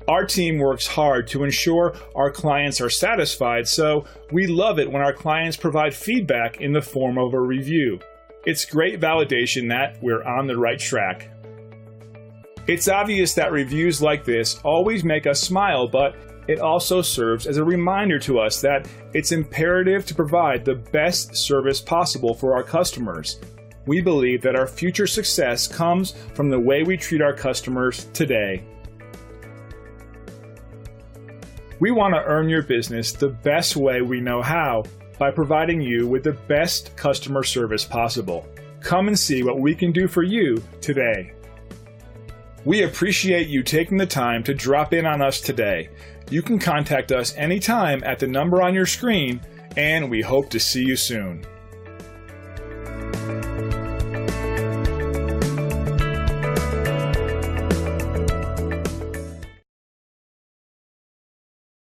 Our team works hard to ensure our clients are satisfied, so we love it when our clients provide feedback in the form of a review. It's great validation that we're on the right track. It's obvious that reviews like this always make us smile, but it also serves as a reminder to us that it's imperative to provide the best service possible for our customers. We believe that our future success comes from the way we treat our customers today. We want to earn your business the best way we know how, by providing you with the best customer service possible. Come and see what we can do for you today. We appreciate you taking the time to drop in on us today. You can contact us anytime at the number on your screen, and we hope to see you soon.